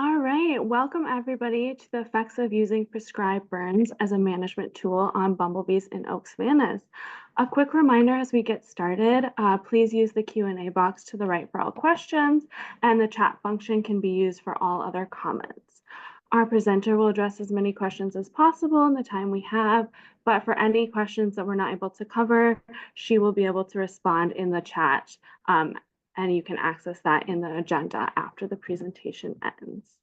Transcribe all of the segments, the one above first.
All right, welcome everybody to the effects of using prescribed burns as a management tool on bumblebees in oak savannas. A quick reminder as we get started, please use the Q&A box to the right for all questions, and the chat function can be used for all other comments. Our presenter will address as many questions as possible in the time we have, but for any questions that we're not able to cover, she will be able to respond in the chat. And you can access that in the agenda after the presentation ends.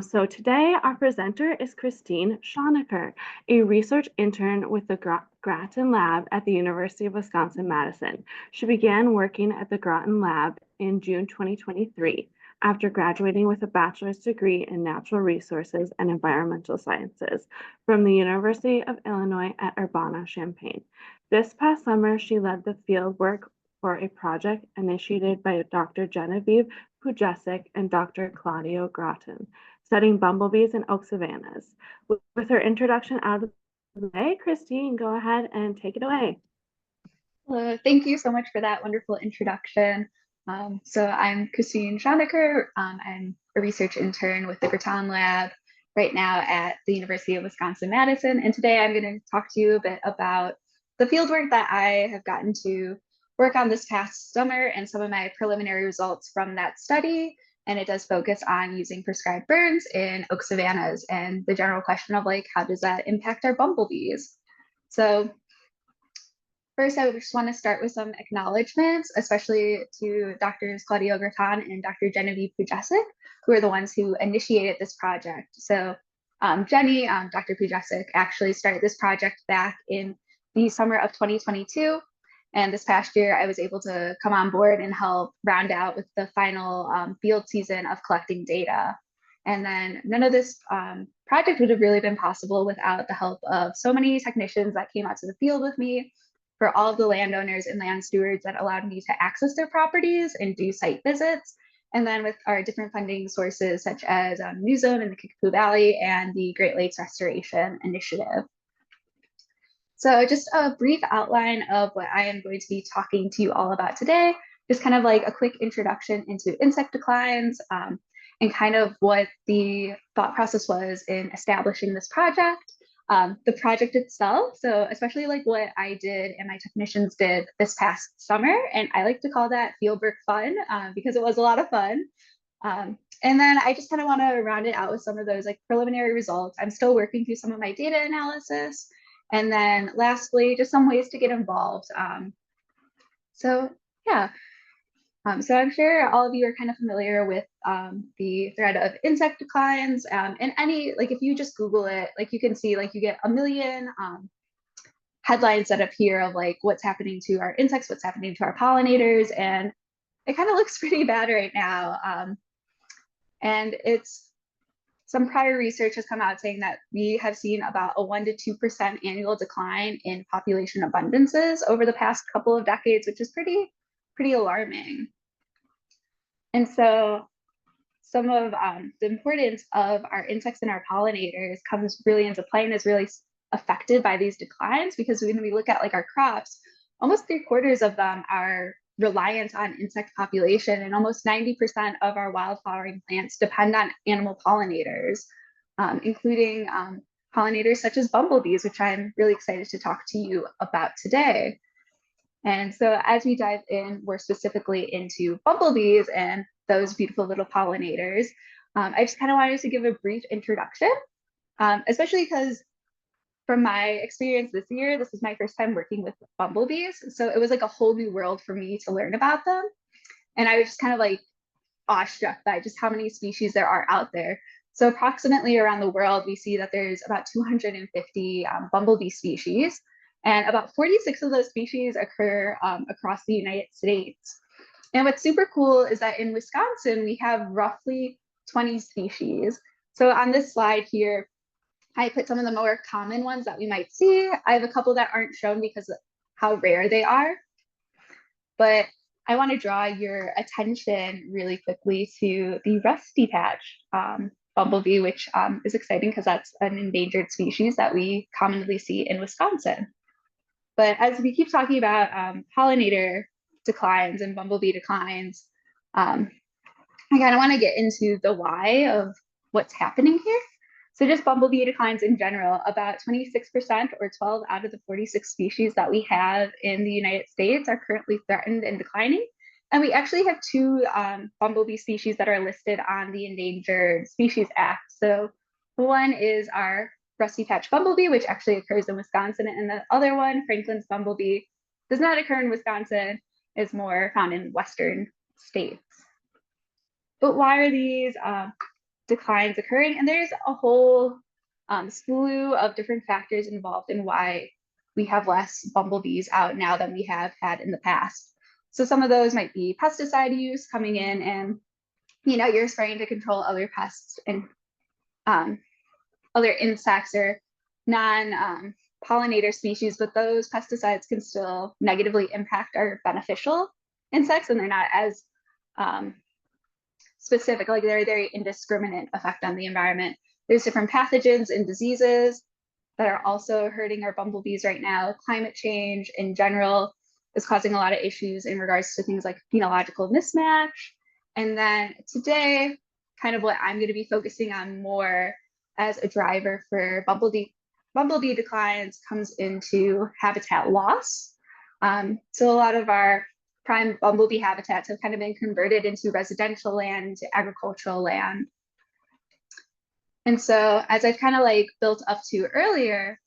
So today our presenter is Kristine Shoenecker, a research intern with the Grattan Lab at the University of Wisconsin-Madison. She began working at the Grattan Lab in June 2023 after graduating with a bachelor's degree in natural resources and environmental sciences from the University of Illinois at Urbana-Champaign. This past summer, she led the field work for a project initiated by Dr. Genevieve Pujasic and Dr. Claudio Grattan, studying bumblebees in oak savannas. With her introduction out of the way, Kristine, go ahead and take it away. Hello, thank you so much for that wonderful introduction. So I'm Kristine Shoenecker. I'm a research intern with the Grattan Lab right now at the University of Wisconsin-Madison. And today I'm going to talk to you a bit about the fieldwork that I have gotten to work on this past summer and some of my preliminary results from that study. And it does focus on using prescribed burns in oak savannas and the general question of how does that impact our bumblebees? So first, I just want to start with some acknowledgements, especially to Drs. Claudio Grattan and Dr. Genevieve Pujasic, who are the ones who initiated this project. So Jenny, Dr. Pujasic, actually started this project back in the summer of 2022. And this past year, I was able to come on board and help round out with the final field season of collecting data. And then none of this project would have really been possible without the help of so many technicians that came out to the field with me, for all of the landowners and land stewards that allowed me to access their properties and do site visits. And then with our different funding sources, such as New Zone in the Kickapoo Valley and the Great Lakes Restoration Initiative. So just a brief outline of what I am going to be talking to you all about today, just kind of like a quick introduction into insect declines and kind of what the thought process was in establishing this project. The project itself, so especially what I did and my technicians did this past summer, and I like to call that fieldwork fun because it was a lot of fun. And then I just kind of want to round it out with some of those preliminary results. I'm still working through some of my data analysis. And then lastly, just some ways to get involved. So yeah, so I'm sure all of you are kind of familiar with the thread of insect declines. And any, if you just Google it, you can see, you get a million headlines that appear of what's happening to our insects, what's happening to our pollinators. And it kind of looks pretty bad right now. And some prior research has come out saying that we have seen about a 1% to 2% annual decline in population abundances over the past couple of decades, which is pretty alarming. And so some of the importance of our insects and our pollinators comes really into play and is really affected by these declines, because when we look at our crops, almost 3/4 of them are reliant on insect population, and almost 90% of our wildflowering plants depend on animal pollinators, including pollinators such as bumblebees, which I'm really excited to talk to you about today. And so as we dive in more specifically into bumblebees and those beautiful little pollinators, I just kind of wanted to give a brief introduction, especially because from my experience this year, this is my first time working with bumblebees. So it was a whole new world for me to learn about them. And I was just kind of awestruck by just how many species there are out there. So approximately around the world, we see that there's about 250 bumblebee species, and about 46 of those species occur across the United States. And what's super cool is that in Wisconsin, we have roughly 20 species. So on this slide here, I put some of the more common ones that we might see. I have a couple that aren't shown because of how rare they are. But I want to draw your attention really quickly to the rusty patch bumblebee, which is exciting because that's an endangered species that we commonly see in Wisconsin. But as we keep talking about pollinator declines and bumblebee declines, I kind of want to get into the why of what's happening here. So just bumblebee declines in general, about 26% or 12 out of the 46 species that we have in the United States are currently threatened and declining. And we actually have two bumblebee species that are listed on the Endangered Species Act. So one is our rusty patch bumblebee, which actually occurs in Wisconsin, and the other one, Franklin's bumblebee, does not occur in Wisconsin, is more found in Western states. But why are these declines occurring? And there's a whole slew of different factors involved in why we have less bumblebees out now than we have had in the past. So some of those might be pesticide use coming in, and you're spraying to control other pests and other insects or non-pollinator species, but those pesticides can still negatively impact our beneficial insects, and they're not as specific, like they're a very indiscriminate effect on the environment. There's different pathogens and diseases that are also hurting our bumblebees right now. Climate change in general is causing a lot of issues in regards to things like phenological mismatch. And then today, kind of what I'm going to be focusing on more as a driver for bumblebee declines comes into habitat loss. So a lot of our prime bumblebee habitats have kind of been converted into residential land, to agricultural land. And so as I've kind of like built up to earlier,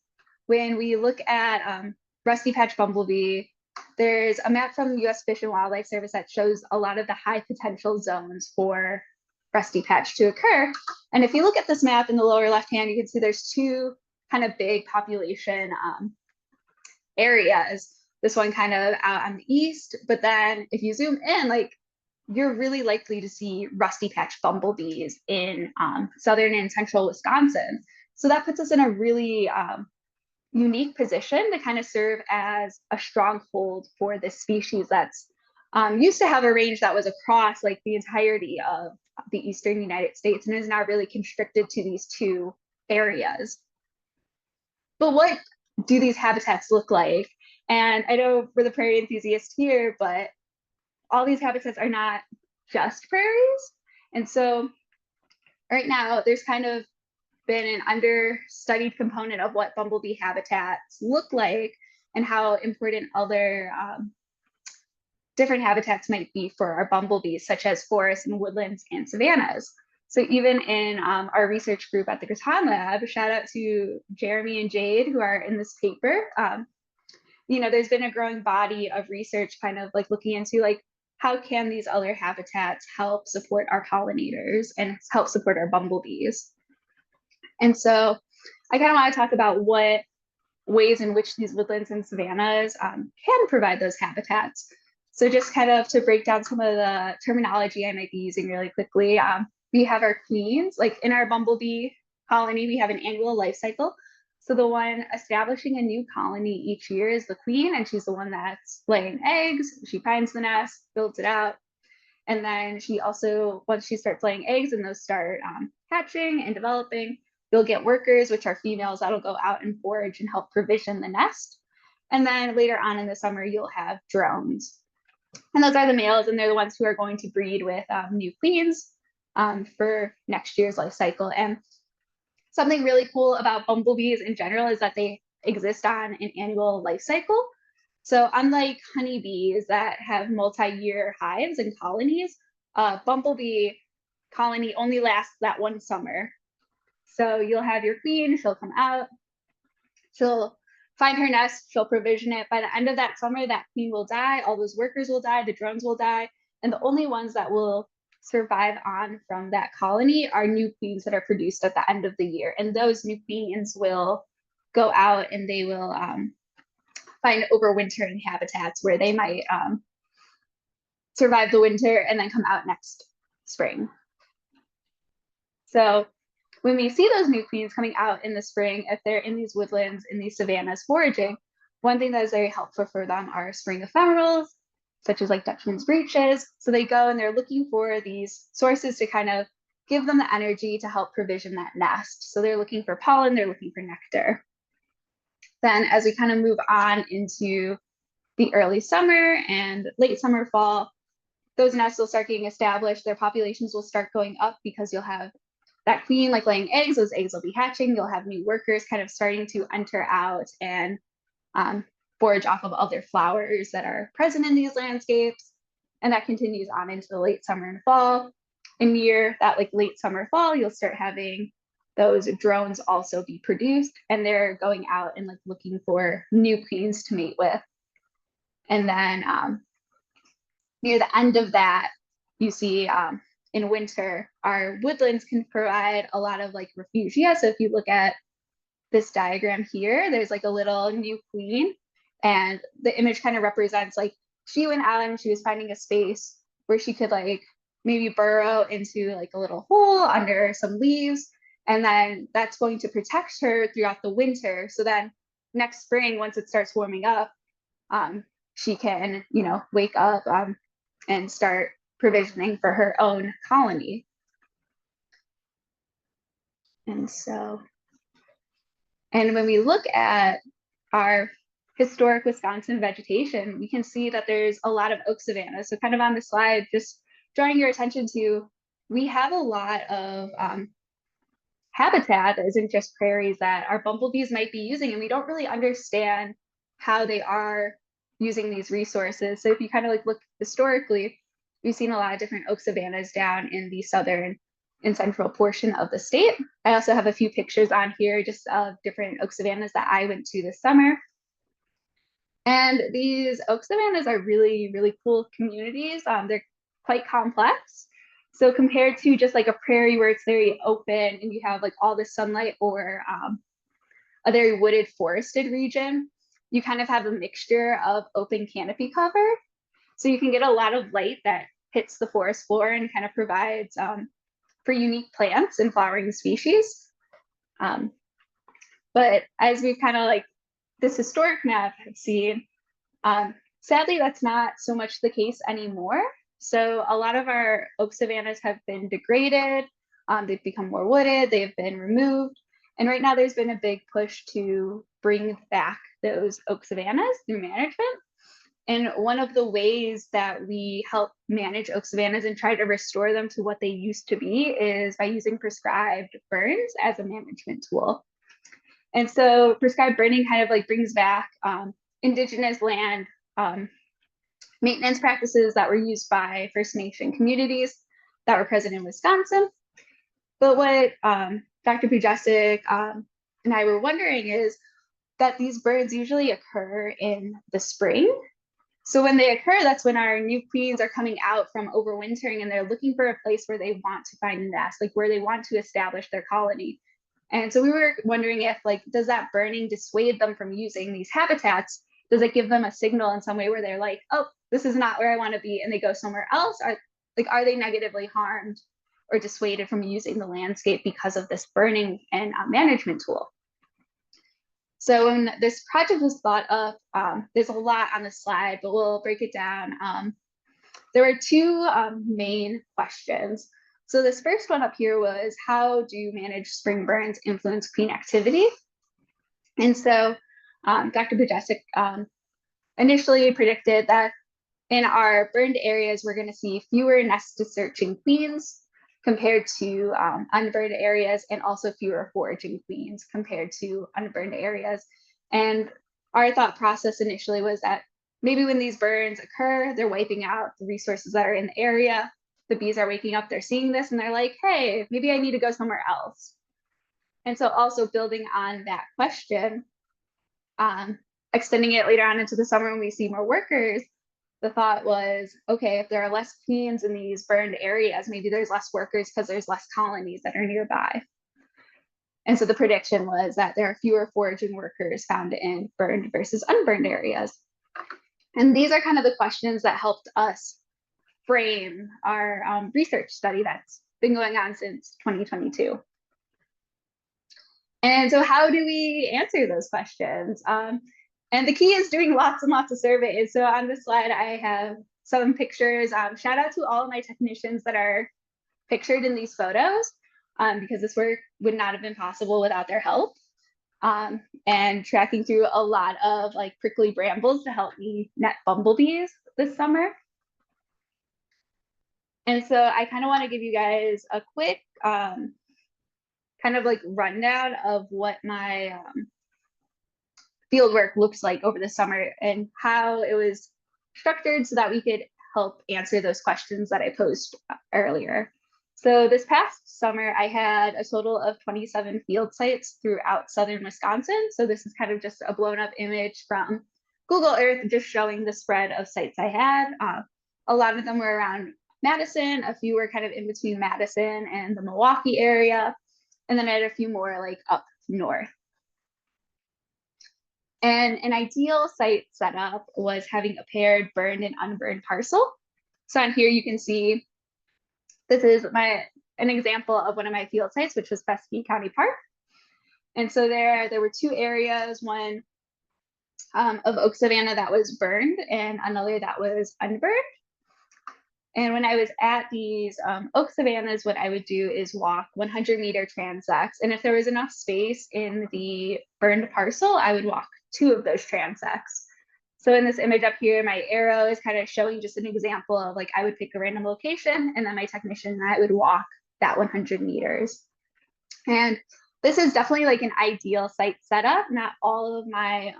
when we look at rusty patch bumblebee, there's a map from the US Fish and Wildlife Service that shows a lot of the high potential zones for rusty patch to occur. And if you look at this map in the lower left hand, you can see there's two kind of big population areas. This one kind of out on the east, but then if you zoom in, like you're really likely to see rusty patch bumblebees in southern and central Wisconsin. So that puts us in a really unique position to kind of serve as a stronghold for this species that's used to have a range that was across like the entirety of the eastern United States and is now really constricted to these two areas. But what do these habitats look like? And I know we're the prairie enthusiast here, but all these habitats are not just prairies. And so right now there's kind of been an understudied component of what bumblebee habitats look like and how important other different habitats might be for our bumblebees, such as forests and woodlands and savannas. So even in our research group at the Kristine Lab, shout out to Jeremy and Jade who are in this paper. There's been a growing body of research kind of like looking into like how can these other habitats help support our pollinators and help support our bumblebees. And so I kind of want to talk about what ways in which these woodlands and savannas can provide those habitats. So just kind of to break down some of the terminology I might be using really quickly, we have our queens. Like in our bumblebee colony, we have an annual life cycle. So the one establishing a new colony each year is the queen, and she's the one that's laying eggs. She finds the nest, builds it out. And then she also, once she starts laying eggs and those start hatching and developing, you'll get workers, which are females, that'll go out and forage and help provision the nest. And then later on in the summer, you'll have drones. And those are the males, and they're the ones who are going to breed with new queens for next year's life cycle. And something really cool about bumblebees in general is that they exist on an annual life cycle. So unlike honeybees that have multi-year hives and colonies, bumblebee colony only lasts that one summer. So you'll have your queen, she'll come out, she'll find her nest, she'll provision it. By the end of that summer, that queen will die, all those workers will die, the drones will die, and the only ones that will survive on from that colony are new queens that are produced at the end of the year. And those new queens will go out and they will find overwintering habitats where they might survive the winter and then come out next spring. So when we see those new queens coming out in the spring, if they're in these woodlands, in these savannas foraging, one thing that is very helpful for them are spring ephemerals, such as like Dutchman's breeches. So they go and they're looking for these sources to kind of give them the energy to help provision that nest. So they're looking for pollen, they're looking for nectar. Then as we kind of move on into the early summer and late summer, fall, those nests will start getting established, their populations will start going up because you'll have that queen like laying eggs, those eggs will be hatching, you'll have new workers kind of starting to enter out and forage off of other flowers that are present in these landscapes. And that continues on into the late summer and fall. And near that like late summer fall, you'll start having those drones also be produced, and they're going out and like looking for new queens to mate with. And then near the end of that, you see in winter, our woodlands can provide a lot of like refugia. So if you look at this diagram here, there's like a little new queen, and the image kind of represents like she went out and she was finding a space where she could like maybe burrow into like a little hole under some leaves, and then that's going to protect her throughout the winter. So then next spring, once it starts warming up, she can, you know, wake up and start provisioning for her own colony. And so, and when we look at our historic Wisconsin vegetation, we can see that there's a lot of oak savannas. So kind of on the slide, just drawing your attention to, we have a lot of habitat that isn't just prairies that our bumblebees might be using, and we don't really understand how they are using these resources. So if you kind of like look historically, we've seen a lot of different oak savannas down in the southern and central portion of the state. I also have a few pictures on here just of different oak savannas that I went to this summer. And these oak savannas are really, really cool communities. They're quite complex. So compared to just like a prairie where it's very open and you have like all the sunlight, or a very wooded forested region, you kind of have a mixture of open canopy cover. So you can get a lot of light that hits the forest floor and kind of provides for unique plants and flowering species. But as we've kind of like this historic map have seen, sadly, that's not so much the case anymore. So a lot of our oak savannas have been degraded. They've become more wooded, they've been removed. And right now there's been a big push to bring back those oak savannas through management. And one of the ways that we help manage oak savannas and try to restore them to what they used to be is by using prescribed burns as a management tool. And so prescribed burning kind of like brings back indigenous land maintenance practices that were used by First Nation communities that were present in Wisconsin. But what Dr. Pujasic and I were wondering is that these burns usually occur in the spring. So when they occur, that's when our new queens are coming out from overwintering, and they're looking for a place where they want to find a nest, like where they want to establish their colony. And so we were wondering if, like, does that burning dissuade them from using these habitats? Does it give them a signal in some way where they're like, oh, this is not where I want to be, and they go somewhere else? Are they negatively harmed or dissuaded from using the landscape because of this burning and management tool? So when this project was thought up, there's a lot on the slide, but we'll break it down. There were two main questions. So this first one up here was, how do managed spring burns influence queen activity? And so Dr. Pujasic initially predicted that in our burned areas, we're going to see fewer nest searching queens compared to unburned areas, and also fewer foraging queens compared to unburned areas. And our thought process initially was that maybe when these burns occur, they're wiping out the resources that are in the area. The bees are waking up, they're seeing this, and they're like, hey, maybe I need to go somewhere else. And so also building on that question, extending it later on into the summer when we see more workers, the thought was, okay, if there are less queens in these burned areas, maybe there's less workers because there's less colonies that are nearby. And so the prediction was that there are fewer foraging workers found in burned versus unburned areas. And these are kind of the questions that helped us frame our research study that's been going on since 2022. And so how do we answer those questions? And the key is doing lots and lots of surveys. So on this slide, I have some pictures. Shout out to all of my technicians that are pictured in these photos, because this work would not have been possible without their help. And tracking through a lot of like prickly brambles to help me net bumblebees this summer. And so I kind of want to give you guys a quick kind of like rundown of what my field work looks like over the summer and how it was structured so that we could help answer those questions that I posed earlier. So this past summer, I had a total of 27 field sites throughout southern Wisconsin. So this is kind of just a blown up image from Google Earth, just showing the spread of sites I had. A lot of them were around Madison, a few were kind of in between Madison and the Milwaukee area, and then I had a few more like up north. And an ideal site setup was having a paired burned and unburned parcel. So on here you can see, this is an example of one of my field sites, which was Fescue County Park. And so there were two areas, one of Oak Savanna that was burned and another that was unburned. And when I was at these Oak Savannas, what I would do is walk 100-meter transects. And if there was enough space in the burned parcel, I would walk 2 of those transects. So in this image up here, my arrow is kind of showing just an example of like, I would pick a random location and then my technician and I would walk that 100 meters. And this is definitely like an ideal site setup. Not all of my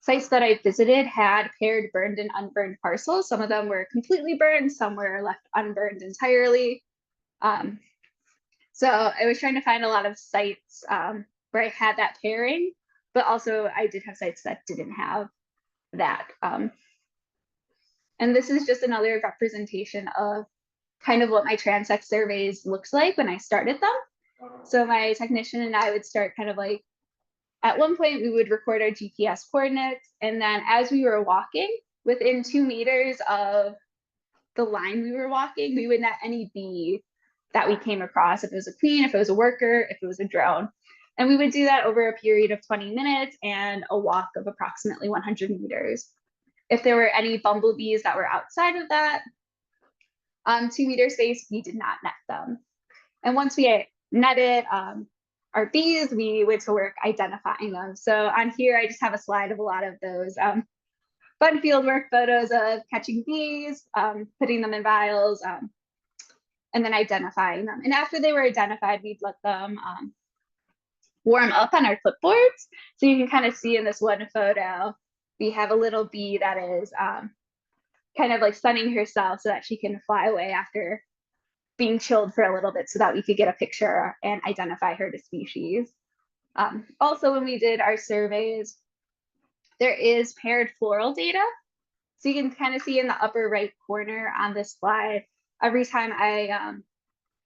sites that I visited had paired burned and unburned parcels. Some of them were completely burned, some were left unburned entirely. So I was trying to find a lot of sites where I had that pairing, but also I did have sites that didn't have that. And this is just another representation of kind of what my transect surveys looks like when I started them. So my technician and I would start kind of like, at one point we would record our GPS coordinates, and then as we were walking, within 2 meters of the line we were walking, we would net any bee that we came across, if it was a queen, if it was a worker, if it was a drone. And we would do that over a period of 20 minutes and a walk of approximately 100 meters. If there were any bumblebees that were outside of that 2-meter space, we did not net them. And once we netted our bees, we went to work identifying them. So on here, I just have a slide of a lot of those fun fieldwork photos of catching bees, putting them in vials, and then identifying them. And after they were identified, we'd let them warm up on our clipboards. So you can kind of see in this one photo, we have a little bee that is kind of like sunning herself so that she can fly away after being chilled for a little bit so that we could get a picture and identify her to species. Also, when we did our surveys, there is paired floral data. So you can kind of see in the upper right corner on this slide, every time I,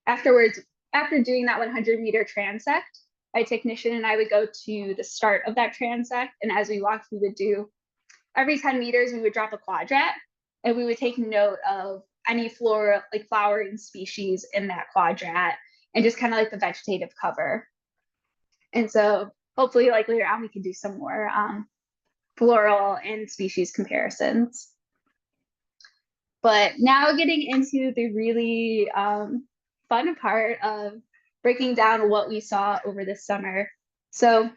after doing that 100-meter transect, my technician and I would go to the start of that transect. And as we walked, we would do, every 10 meters, we would drop a quadrat and we would take note of any flowering species in that quadrat and just kind of like the vegetative cover. And so hopefully like later on we can do some more floral and species comparisons. But now getting into the really fun part of breaking down what we saw over the summer. So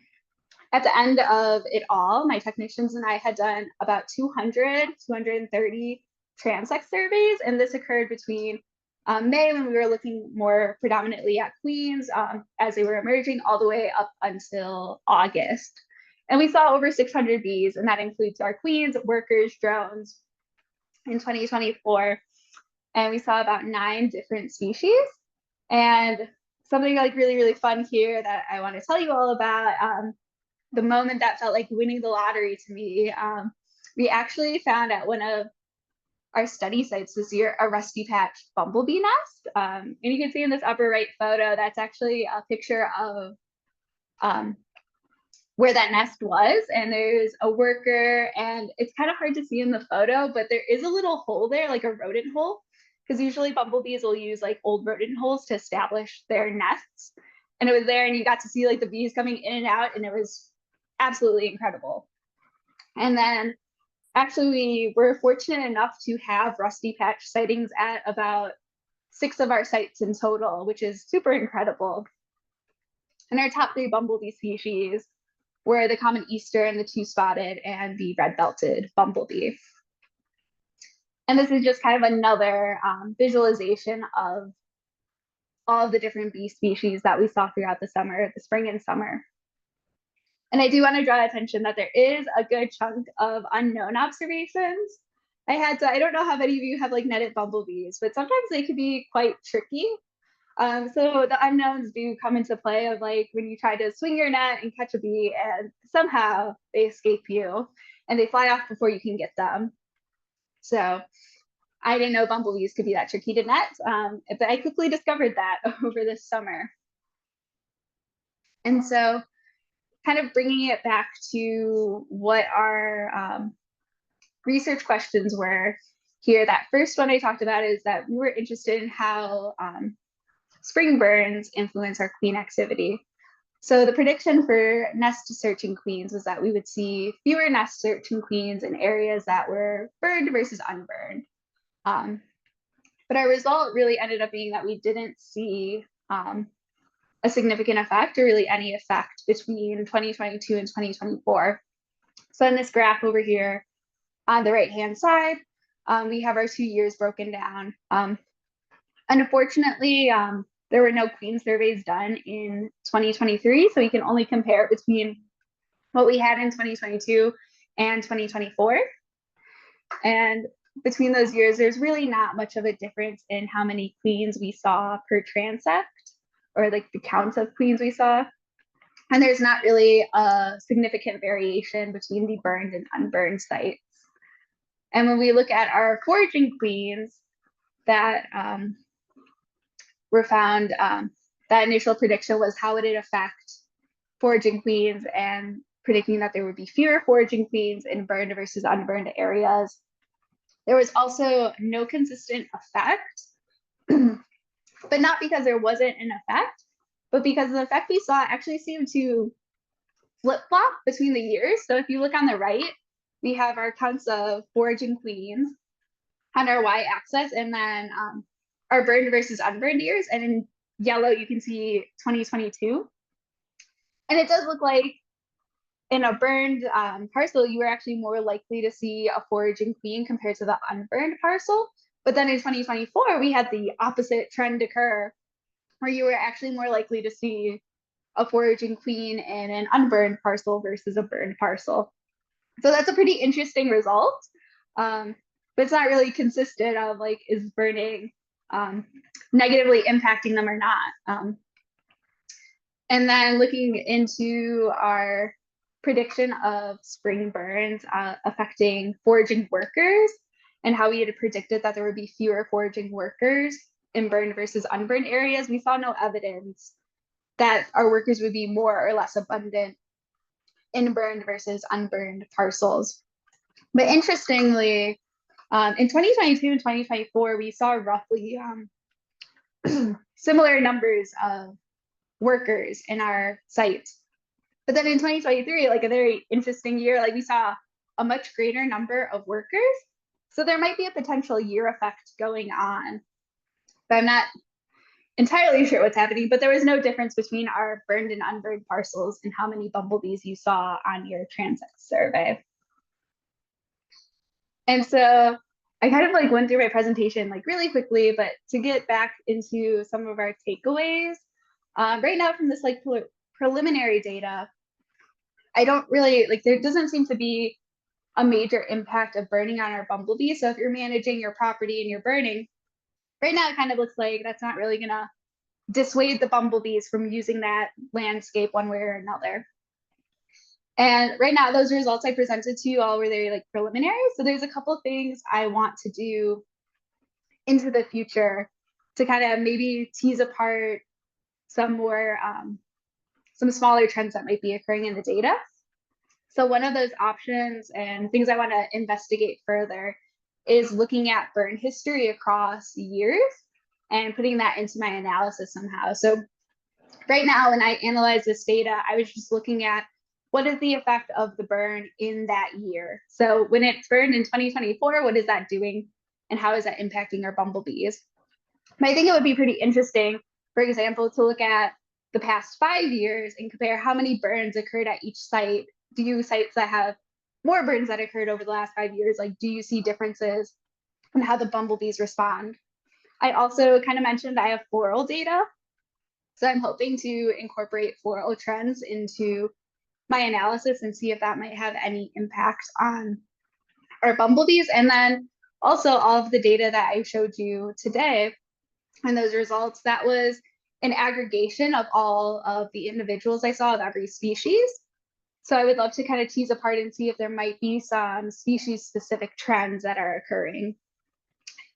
at the end of it all, my technicians and I had done about 230 transect surveys, and this occurred between May, when we were looking more predominantly at queens as they were emerging, all the way up until August. And we saw over 600 bees, and that includes our queens, workers, drones in 2024. And we saw about 9 different species. And something like really, really fun here that I want to tell you all about, the moment that felt like winning the lottery to me, we actually found at one of our study sites this year a rusty patch bumblebee nest. And you can see in this upper right photo, that's actually a picture of where that nest was. And there's a worker, and it's kind of hard to see in the photo, but there is a little hole there, like a rodent hole, because usually bumblebees will use like old rodent holes to establish their nests. And it was there, and you got to see like the bees coming in and out, and it was absolutely incredible. And then actually, we were fortunate enough to have rusty patch sightings at about 6 of our sites in total, which is super incredible. And our top 3 bumblebee species were the common eastern, the 2-spotted, and the red-belted bumblebee. And this is just kind of another visualization of all of the different bee species that we saw throughout the summer, the spring and summer. And I do want to draw attention that there is a good chunk of unknown observations. I don't know how many of you have like netted bumblebees, but sometimes they can be quite tricky. So the unknowns do come into play of like when you try to swing your net and catch a bee and somehow they escape you and they fly off before you can get them. So I didn't know bumblebees could be that tricky to net, but I quickly discovered that over this summer. And so kind of bringing it back to what our research questions were here, that first one I talked about is that we were interested in how spring burns influence our queen activity. So the prediction for nest searching queens was that we would see fewer nest searching queens in areas that were burned versus unburned. But our result really ended up being that we didn't see a significant effect or really any effect between 2022 and 2024. So in this graph over here on the right-hand side, we have our 2 years broken down. Unfortunately, there were no queen surveys done in 2023, so we can only compare between what we had in 2022 and 2024. And between those years, there's really not much of a difference in how many queens we saw per transect, or like the counts of queens we saw. And there's not really a significant variation between the burned and unburned sites. And when we look at our foraging queens that were found, that initial prediction was how would it affect foraging queens, and predicting that there would be fewer foraging queens in burned versus unburned areas. There was also no consistent effect, but not because there wasn't an effect, but because the effect we saw actually seemed to flip-flop between the years. So if you look on the right, we have our counts of foraging queens on our y-axis, and then our burned versus unburned years. And in yellow, you can see 2022. And it does look like in a burned parcel, you were actually more likely to see a foraging queen compared to the unburned parcel. But then in 2024, we had the opposite trend occur, where you were actually more likely to see a foraging queen in an unburned parcel versus a burned parcel. So that's a pretty interesting result, but it's not really consistent of like, is burning negatively impacting them or not. And then looking into our prediction of spring burns affecting foraging workers, and how we had predicted that there would be fewer foraging workers in burned versus unburned areas, we saw no evidence that our workers would be more or less abundant in burned versus unburned parcels. But interestingly, in 2022 and 2024, we saw roughly similar numbers of workers in our sites. But then in 2023, like a very interesting year, like we saw a much greater number of workers. So there might be a potential year effect going on, but I'm not entirely sure what's happening. But there was no difference between our burned and unburned parcels and how many bumblebees you saw on your transect survey. And so I kind of like went through my presentation like really quickly, but to get back into some of our takeaways, right now from this like preliminary data, I don't really like, there doesn't seem to be a major impact of burning on our bumblebees. So if you're managing your property and you're burning, right now it kind of looks like that's not really gonna dissuade the bumblebees from using that landscape one way or another. And right now, those results I presented to you all were very like preliminary. So there's a couple things I want to do into the future to kind of maybe tease apart some more, some smaller trends that might be occurring in the data. So one of those options and things I want to investigate further is looking at burn history across years and putting that into my analysis somehow. So right now, when I analyze this data, I was just looking at what is the effect of the burn in that year. So when it's burned in 2024, what is that doing and how is that impacting our bumblebees? But I think it would be pretty interesting, for example, to look at the past 5 years and compare how many burns occurred at each site. Do sites that have more burns that occurred over the last 5 years, like do you see differences and how the bumblebees respond. I also kind of mentioned I have floral data. So I'm hoping to incorporate floral trends into my analysis and see if that might have any impact on our bumblebees. And then also all of the data that I showed you today and those results, that was an aggregation of all of the individuals I saw of every species. So I would love to kind of tease apart and see if there might be some species specific trends that are occurring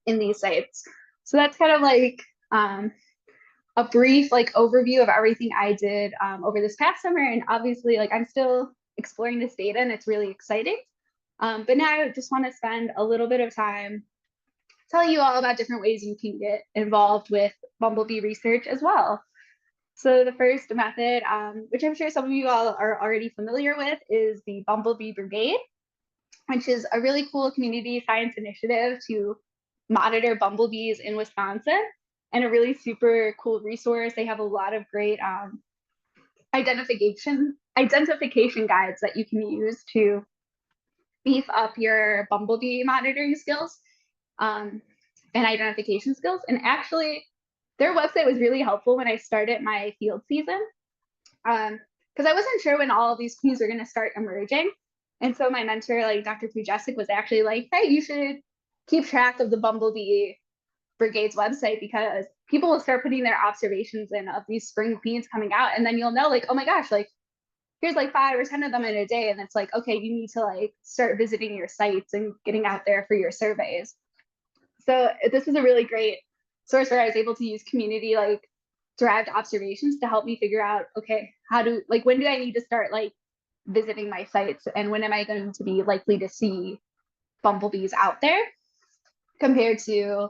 in these sites. So that's kind of like a brief like overview of everything I did over this past summer. And obviously, like I'm still exploring this data and it's really exciting. But now I just want to spend a little bit of time telling you all about different ways you can get involved with bumblebee research as well. So the first method, which I'm sure some of you all are already familiar with, is the Bumblebee Brigade, which is a really cool community science initiative to monitor bumblebees in Wisconsin, and a really super cool resource. They have a lot of great identification guides that you can use to beef up your bumblebee monitoring skills and identification skills. And actually, their website was really helpful when I started my field season, because I wasn't sure when all of these queens were going to start emerging. And so my mentor, like Dr. Pujesic, was actually like, hey, you should keep track of the Bumblebee Brigade's website, because people will start putting their observations in of these spring queens coming out. And then you'll know, like, oh my gosh, like here's like 5 or 10 of them in a day. And it's like, okay, you need to like start visiting your sites and getting out there for your surveys. So this was a really great source where I was able to use community like derived observations to help me figure out, okay, when do I need to start like visiting my sites, and when am I going to be likely to see bumblebees out there, compared to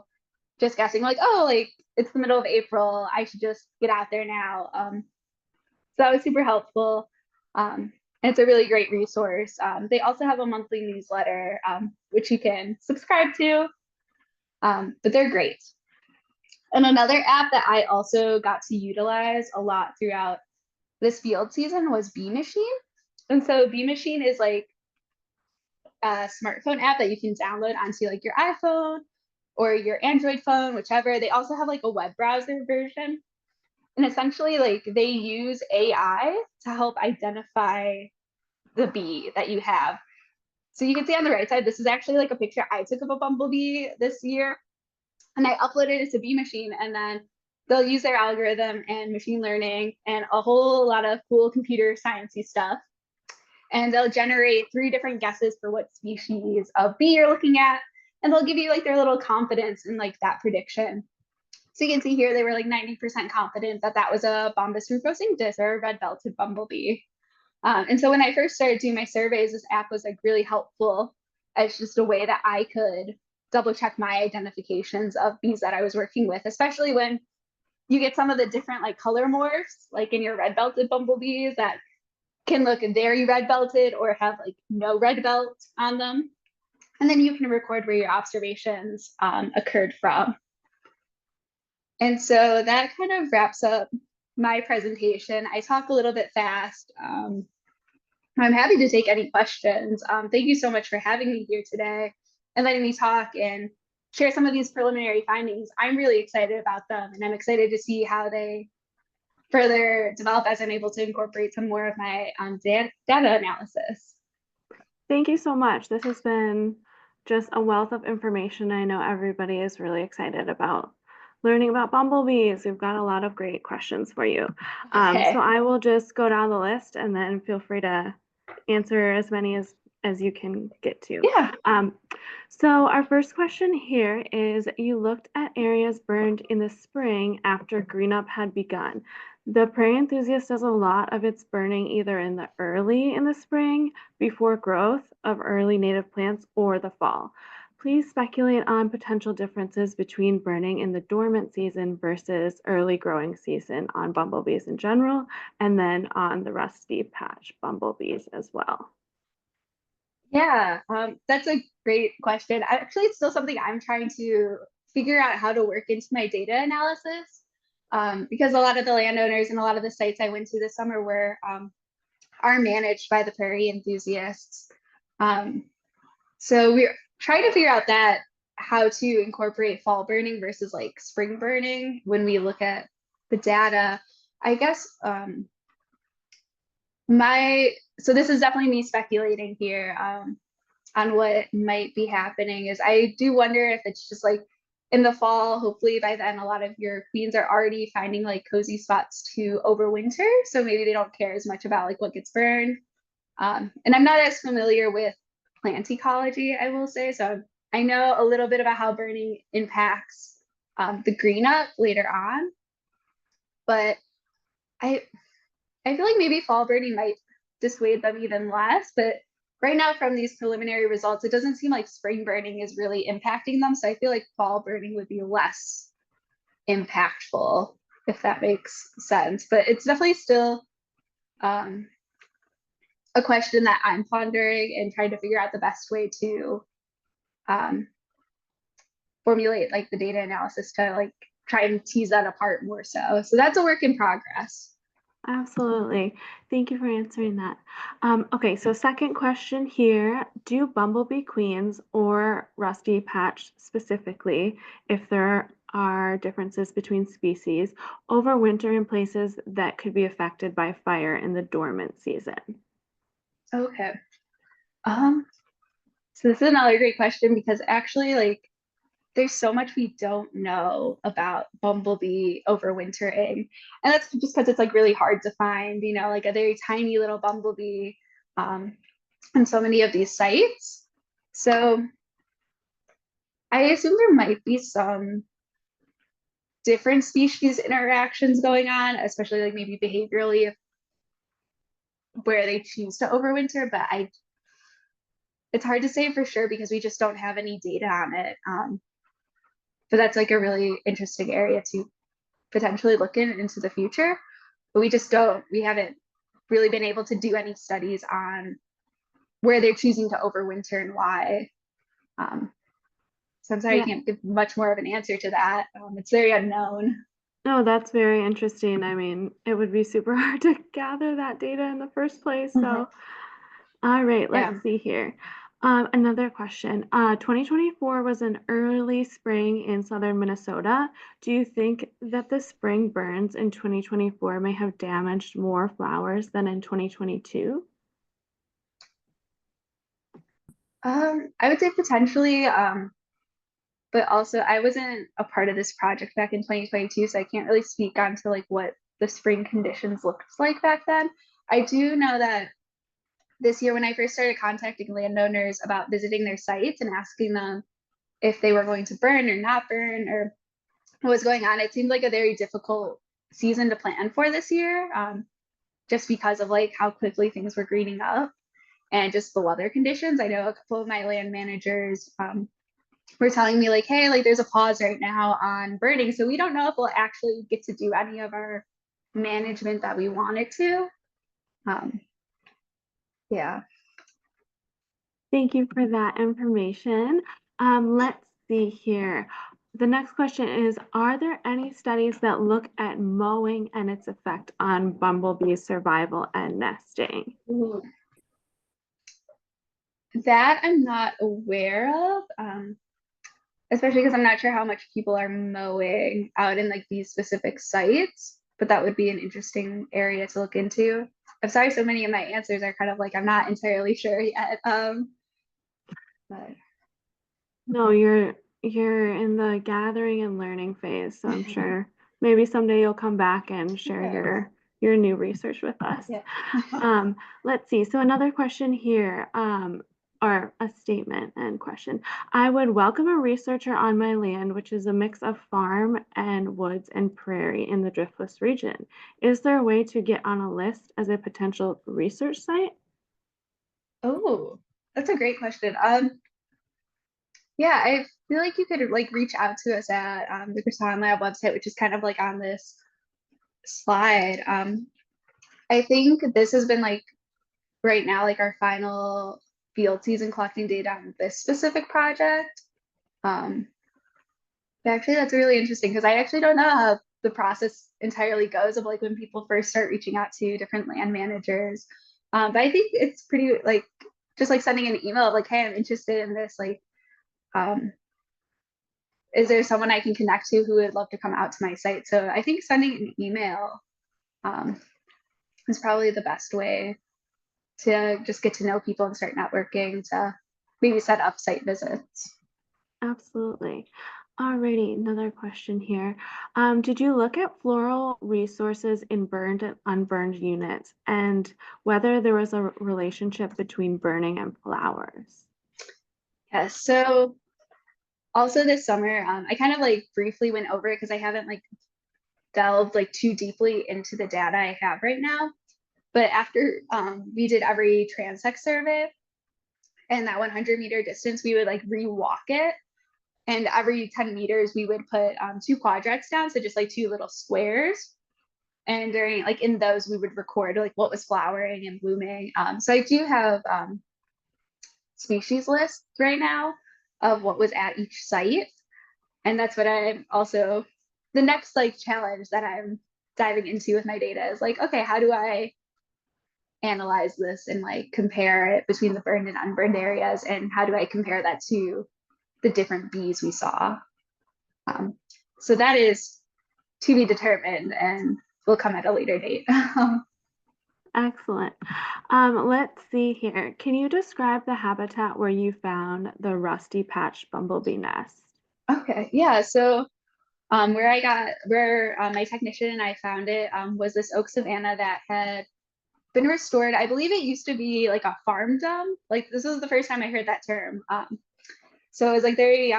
just guessing like, oh, like it's the middle of April, I should just get out there now. So that was super helpful. And it's a really great resource. They also have a monthly newsletter, which you can subscribe to, but they're great. And another app that I also got to utilize a lot throughout this field season was Bee Machine. And so Bee Machine is like a smartphone app that you can download onto like your iPhone or your Android phone, whichever. They also have like a web browser version. And essentially, like they use AI to help identify the bee that you have. So you can see on the right side, this is actually like a picture I took of a bumblebee this year. And I uploaded it to Bee Machine, and then they'll use their algorithm and machine learning and a whole lot of cool computer sciencey stuff. And they'll generate 3 different guesses for what species of bee you're looking at. And they'll give you like their little confidence in like that prediction. So you can see here, they were like 90% confident that that was a Bombus rufosinctus, or a red-belted bumblebee. And so when I first started doing my surveys, this app was like really helpful as just a way that I could double check my identifications of bees that I was working with, especially when you get some of the different like color morphs, like in your red-belted bumblebees that can look very red-belted or have like no red belt on them. And then you can record where your observations occurred from. And so that kind of wraps up my presentation. I talk a little bit fast. I'm happy to take any questions. Thank you so much for having me here today and letting me talk and share some of these preliminary findings. I'm really excited about them, and I'm excited to see how they further develop as I'm able to incorporate some more of my data analysis. Thank you so much. This has been just a wealth of information. I know everybody is really excited about learning about bumblebees. We've got a lot of great questions for you. Okay. So I will just go down the list, and then feel free to answer as many as you can get to. Yeah. So our first question here is, you looked at areas burned in the spring after green up had begun. The prairie enthusiast does a lot of its burning either in the spring, before growth of early native plants, or the fall. Please speculate on potential differences between burning in the dormant season versus early growing season on bumblebees in general, and then on the rusty patch bumblebees as well. Yeah, that's a great question. Actually, it's still something I'm trying to figure out how to work into my data analysis, because a lot of the landowners and a lot of the sites I went to this summer are managed by the prairie enthusiasts. So we're trying to figure out that how to incorporate fall burning versus like spring burning when we look at the data. I guess my so this is definitely me speculating here on what might be happening is I do wonder if it's just like in the fall, hopefully by then a lot of your queens are already finding like cozy spots to overwinter. So maybe they don't care as much about like what gets burned. And I'm not as familiar with plant ecology, I will say. So I know a little bit about how burning impacts the green up later on, but I I feel like maybe fall burning might dissuade them even less. But right now, from these preliminary results, it doesn't seem like spring burning is really impacting them. So I feel like fall burning would be less impactful, if that makes sense. But it's definitely still um, a question that I'm pondering and trying to figure out the best way to um, formulate like the data analysis to like try and tease that apart more so. So that's a work in progress. Absolutely. Thank you for answering that. Okay, so second question here. Do bumblebee queens or rusty patch specifically, if there are differences between species, overwinter in places that could be affected by fire in the dormant season? Okay. Um, so this is another great question because actually like there's so much we don't know about bumblebee overwintering. And that's just because it's like really hard to find, you know, like a very tiny little bumblebee um, in so many of these sites. So I assume there might be some different species interactions going on, especially like maybe behaviorally if, where they choose to overwinter, but it's hard to say for sure because we just don't have any data on it. But that's like a really interesting area to potentially look into the future. But we haven't really been able to do any studies on where they're choosing to overwinter and why. Um, so I'm sorry I Yeah. can't give much more of an answer to that. It's very unknown. No, that's very interesting. I mean, it would be super hard to gather that data in the first place. Mhm. So, all right, Yeah. let's see here. Another question. 2024 was an early spring in southern Minnesota. Do you think that the spring burns in 2024 may have damaged more flowers than in 2022? I would say potentially, but also I wasn't a part of this project back in 2022, so I can't really speak on to like what the spring conditions looked like back then. I do know that this year when I first started contacting landowners about visiting their sites and asking them if they were going to burn or not burn or what was going on, it seemed like a very difficult season to plan for this year, just because of like how quickly things were greening up and just the weather conditions. I know a couple of my land managers were telling me like, hey, like there's a pause right now on burning, so we don't know if we'll actually get to do any of our management that we wanted to. Um, yeah. Thank you for that information. Let's see here. The next question is, are there any studies that look at mowing and its effect on bumblebee survival and nesting? Ooh. That I'm not aware of, especially because I'm not sure how much people are mowing out in like these specific sites, but that would be an interesting area to look into. I'm sorry, so many of my answers are kind of like I'm not entirely sure yet. But No, you're in the gathering and learning phase, so I'm sure maybe someday you'll come back and share yeah, your new research with us. yeah. Um, let's see. So another question here, or a statement and question. I would welcome a researcher on my land, which is a mix of farm and woods and prairie in the Driftless region. Is there a way to get on a list as a potential research site? Oh, that's a great question. Yeah, I feel like you could like reach out to us at the Kristine Lab website, which is kind of like on this slide. I think this has been like right now, like our final field season collecting data on this specific project. Um, but actually, that's really interesting because I actually don't know how the process entirely goes of like when people first start reaching out to different land managers. But I think it's pretty like just like sending an email of like, hey, I'm interested in this. Like, um, is there someone I can connect to who would love to come out to my site? So I think sending an email is probably the best way to just get to know people and start networking to maybe set up site visits. Absolutely. Alrighty, another question here. Did you look at floral resources in burned and unburned units and whether there was a relationship between burning and flowers? Yes. So also this summer, I kind of like briefly went over it because I haven't like delved like too deeply into the data I have right now. But after we did every transect survey and that 100-meter distance, we would like re-walk it. And every 10 meters, we would put 2 quadrats down. So just like 2 little squares. And during like in those, we would record like what was flowering and blooming. So I do have species lists right now of what was at each site. And that's what I'm also, the next like challenge that I'm diving into with my data is like, okay, how do I analyze this and like compare it between the burned and unburned areas? And how do I compare that to the different bees we saw? So that is to be determined and will come at a later date. Excellent. Let's see here. Can you describe the habitat where you found the rusty patched bumblebee nest? Okay, yeah. So where my technician and I found it was this oak savanna that had been restored. I believe it used to be like a farm dump. Like this was the first time I heard that term. So it was like very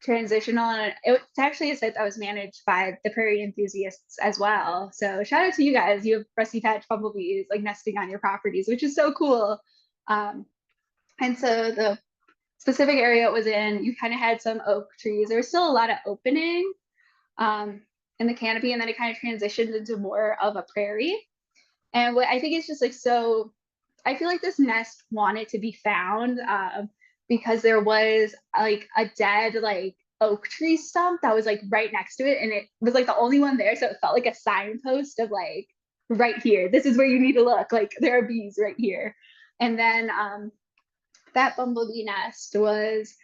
transitional, and it's actually a site that was managed by the prairie enthusiasts as well. So shout out to you guys. You have rusty patch bumblebees like nesting on your properties, which is so cool. And so the specific area it was in, you kind of had some oak trees. There was still a lot of opening in the canopy, and then it kind of transitioned into more of a prairie. And what I think is just like so, I feel like this nest wanted to be found because there was like a dead like oak tree stump that was like right next to it, and it was like the only one there, so it felt like a signpost of like right here, this is where you need to look, like there are bees right here. And then that bumblebee nest was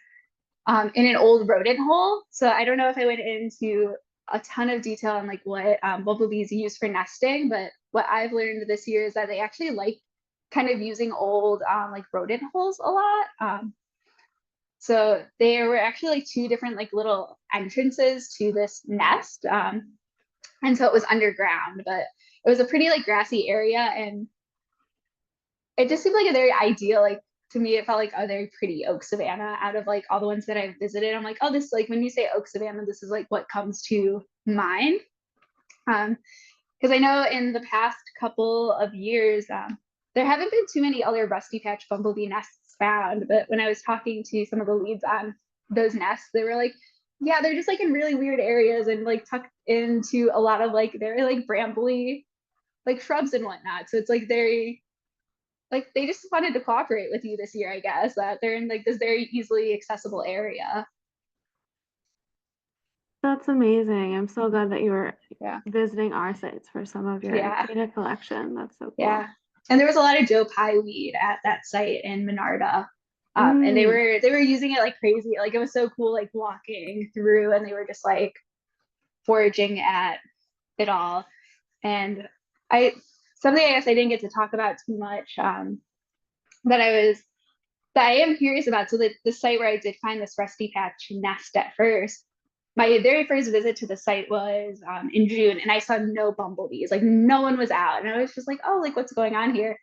in an old rodent hole. So I don't know if I went into a ton of detail on like what bumblebees use for nesting, but what I've learned this year is that they actually like kind of using old like rodent holes a lot. So there were actually like 2 different like little entrances to this nest. And so it was underground, but it was a pretty like grassy area, and it just seemed like a very ideal, like to me it felt like a very pretty oak savanna out of like all the ones that I've visited. I'm like, oh, this like when you say oak savanna, this is like what comes to mind. Because I know in the past couple of years, there haven't been too many other rusty patch bumblebee nests found. But when I was talking to some of the leads on those nests, they were like, yeah, they're just like in really weird areas and like tucked into a lot of like very like brambly like shrubs and whatnot. So it's like very like they just wanted to cooperate with you this year, I guess, that they're in like this very easily accessible area. That's amazing. I'm so glad that you were Yeah. visiting our sites for some of your Yeah. data collection. That's so cool. Yeah. And there was a lot of Joe Pye weed at that site in Minarda. And they were using it like crazy. Like it was so cool, like walking through, and they were just like foraging at it all. And I something I guess I didn't get to talk about too much that I am curious about. So the site where I did find this rusty patch nest at first, my very first visit to the site was in June, and I saw no bumblebees. Like no one was out, and I was just like, oh, like what's going on here?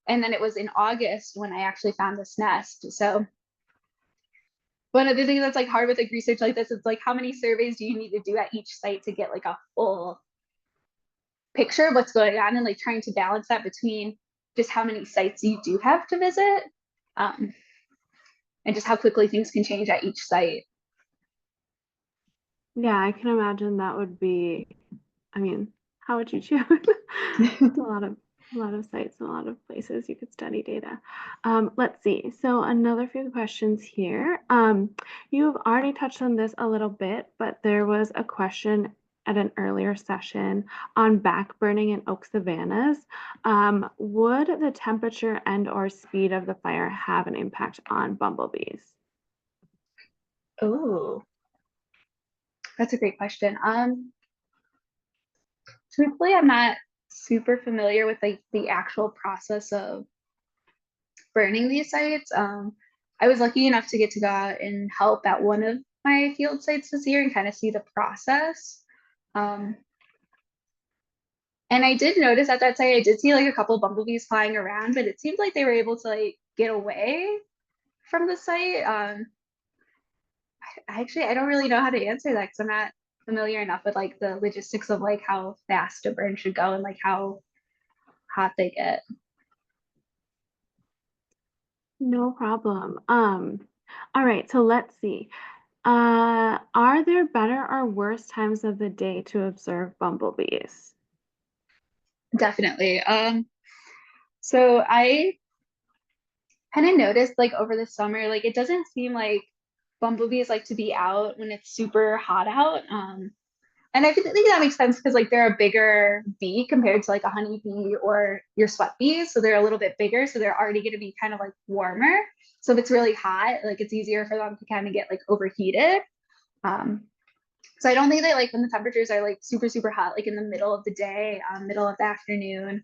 And then it was in August when I actually found this nest. So one of the things that's like hard with like research like this is like how many surveys do you need to do at each site to get like a full picture of what's going on, and like trying to balance that between just how many sites you do have to visit um, and just how quickly things can change at each site. Yeah, I can imagine that would be, I mean, how would you choose? It's a lot of sites and a lot of places you could study data. Let's see. So another few questions here. You've already touched on this a little bit, but there was a question at an earlier session on back burning in oak savannas. Would the temperature and or speed of the fire have an impact on bumblebees? Oh, That's a great question. Truthfully, I'm not super familiar with like the actual process of burning these sites. I was lucky enough to get to go out and help at one of my field sites this year and kind of see the process. Um, and I did notice at that site, I did see like a couple bumblebees flying around, but it seemed like they were able to like get away from the site. I don't really know how to answer that because I'm not familiar enough with like the logistics of like how fast a burn should go and like how hot they get. No problem. All right, so let's see. Are there better or worse times of the day to observe bumblebees? Definitely. So I kind of noticed like over the summer, like it doesn't seem like bumblebees like to be out when it's super hot out. And I think that makes sense because like they're a bigger bee compared to like a honeybee or your sweat bees. So they're a little bit bigger. So they're already going to be kind of like warmer. So if it's really hot, like it's easier for them to kind of get like overheated. Um, so I don't think that like when the temperatures are like super, super hot, like in the middle of the day, middle of the afternoon,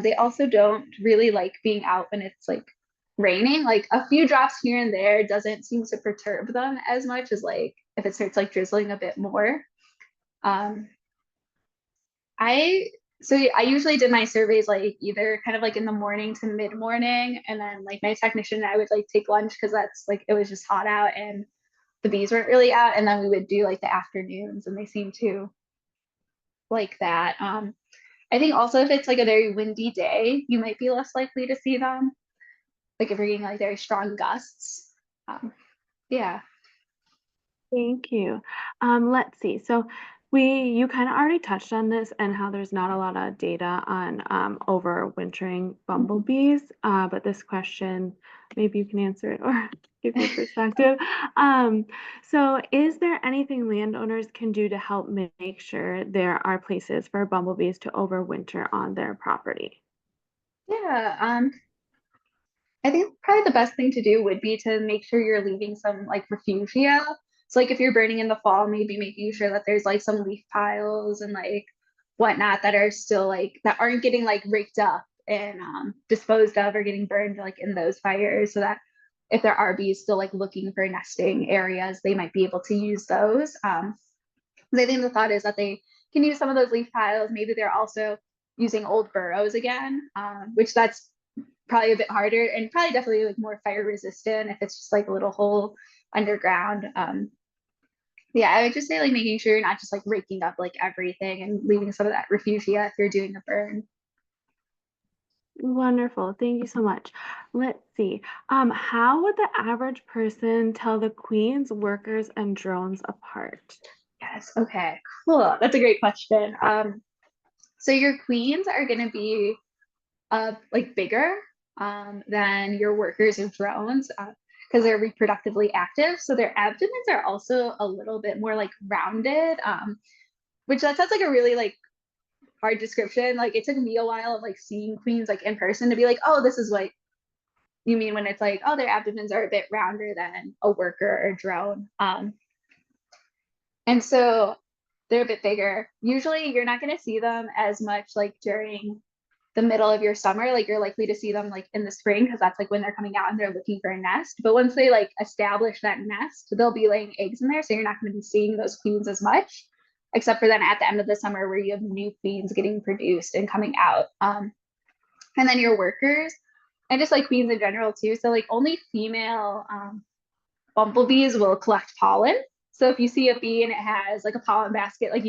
they also don't really like being out when it's like raining. Like a few drops here and there doesn't seem to perturb them as much as like if it starts like drizzling a bit more. Um, I so I usually did my surveys like either kind of like in the morning to mid morning, and then like my technician and I would like take lunch because that's like it was just hot out and the bees weren't really out, and then we would do like the afternoons, and they seem to like that. I think also if it's like a very windy day, you might be less likely to see them. Like if you're getting like very strong gusts. Um, yeah. Thank you. Let's see. So you kind of already touched on this and how there's not a lot of data on overwintering bumblebees, but this question, maybe you can answer it or give your perspective. So is there anything landowners can do to help make sure there are places for bumblebees to overwinter on their property? Yeah. I think probably the best thing to do would be to make sure you're leaving some like refugia. So like if you're burning in the fall, maybe making sure that there's like some leaf piles and like whatnot that are still like that aren't getting like raked up and disposed of or getting burned like in those fires, so that if there are bees still like looking for nesting areas, they might be able to use those. I think the thought is that they can use some of those leaf piles. Maybe they're also using old burrows again, which that's probably a bit harder and probably definitely like more fire resistant if it's just like a little hole underground. Yeah, I would just say like making sure you're not just like raking up like everything and leaving some of that refugia if you're doing a burn. Wonderful. Thank you so much. Let's see. How would the average person tell the queens, workers, and drones apart? Yes. Okay. Cool. That's a great question. So your queens are going to be like bigger than your workers or drones because they're reproductively active. So their abdomens are also a little bit more like rounded, which that sounds like a really like hard description. Like it took me a while of like seeing queens like in person to be like, oh, this is what you mean when it's like, oh, their abdomens are a bit rounder than a worker or drone. And so they're a bit bigger. Usually you're not going to see them as much like during the middle of your summer. Like you're likely to see them like in the spring because that's like when they're coming out and they're looking for a nest. But once they like establish that nest, they'll be laying eggs in there. So you're not going to be seeing those queens as much, except for then at the end of the summer where you have new queens getting produced and coming out. And then your workers and just like queens in general too. So like only female bumblebees will collect pollen. So if you see a bee and it has like a pollen basket, like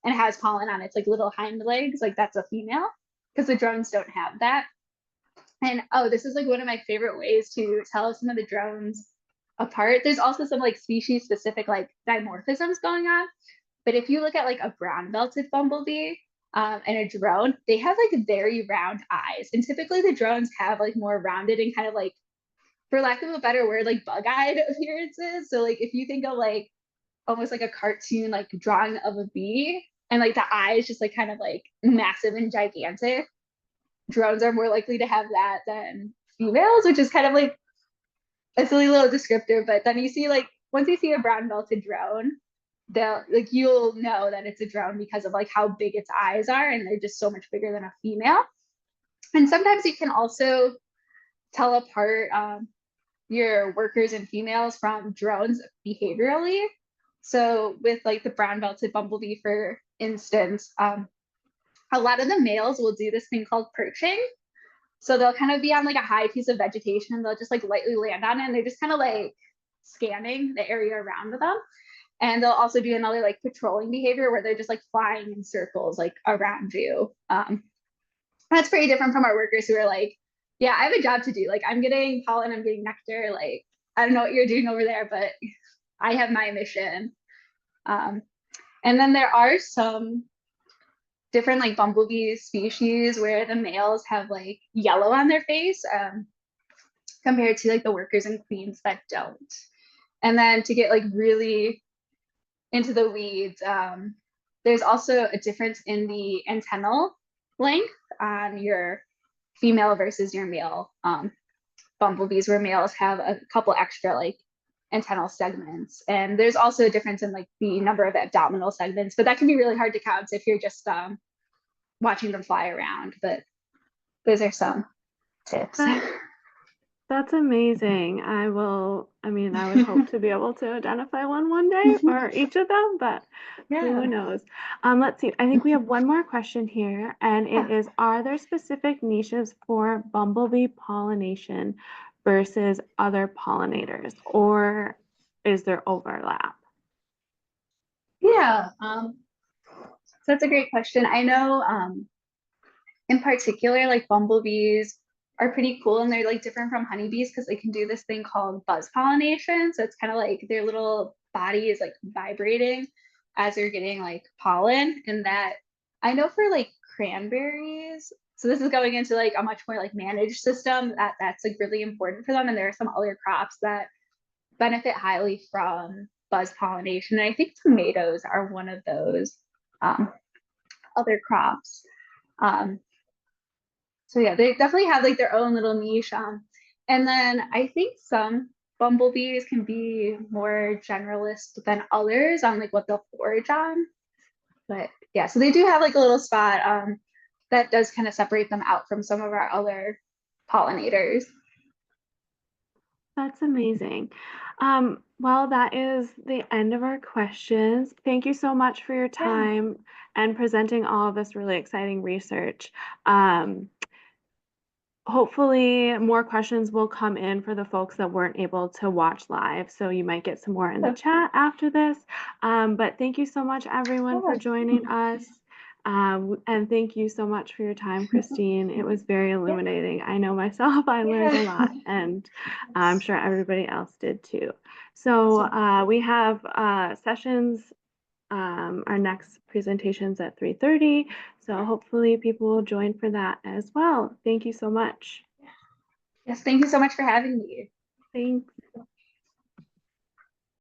and it has pollen on its like little hind legs, like that's a female because the drones don't have that. And oh, this is like one of my favorite ways to tell some of the drones apart. There's also some like species specific like dimorphisms going on. But if you look at like a brown belted bumblebee and a drone, they have like very round eyes. And typically the drones have like more rounded and kind of like, for lack of a better word, like bug-eyed appearances. So like if you think of like almost like a cartoon like drawing of a bee and like the eyes just like kind of like massive and gigantic, drones are more likely to have that than females, which is kind of like a silly little descriptor. But then you see like once you see a brown belted drone, they'll like you'll know that it's a drone because of like how big its eyes are, and they're just so much bigger than a female. And sometimes you can also tell apart your workers and females from drones behaviorally. So with like the brown belted bumblebee, for instance, a lot of the males will do this thing called perching. So they'll kind of be on like a high piece of vegetation and they'll just like lightly land on it, and they're just kind of like scanning the area around them. And they'll also do another like patrolling behavior where they're just like flying in circles like around you. That's pretty different from our workers who are like, yeah, I have a job to do. Like I'm getting pollen, I'm getting nectar. Like I don't know what you're doing over there, but I have my mission. And then there are some different like bumblebee species where the males have like yellow on their face compared to like the workers and queens that don't. And then to get like really into the weeds, there's also a difference in the antennal length on your female versus your male bumblebees, where males have a couple extra like antennal segments. And there's also a difference in like the number of abdominal segments, but that can be really hard to count if you're just watching them fly around. But those are some tips. That's amazing. I would hope to be able to identify one day or each of them, but who knows? Let's see. I think we have one more question here, and it is, are there specific niches for bumblebee pollination versus other pollinators, or is there overlap? Yeah, so that's a great question. I know in particular, like bumblebees are pretty cool, and they're like different from honeybees because they can do this thing called buzz pollination. So it's kind of like their little body is like vibrating as they're getting like pollen. And that I know for like cranberries, so this is going into like a much more like managed system that's like really important for them. And there are some other crops that benefit highly from buzz pollination. And I think tomatoes are one of those other crops. So yeah, they definitely have like their own little niche. And then I think some bumblebees can be more generalist than others on like what they'll forage on. But yeah, so they do have like a little spot that does kind of separate them out from some of our other pollinators. That's amazing. Well, that is the end of our questions. Thank you so much for your time and presenting all of this really exciting research. Hopefully more questions will come in for the folks that weren't able to watch live, so you might get some more in the chat after this. But thank you so much, everyone, for joining us. And thank you so much for your time, Kristine. It was very illuminating. I know myself, I learned a lot, and I'm sure everybody else did too. So we have sessions, our next presentation's at 3:30. So hopefully people will join for that as well. Thank you so much. Yes, thank you so much for having me. Thanks.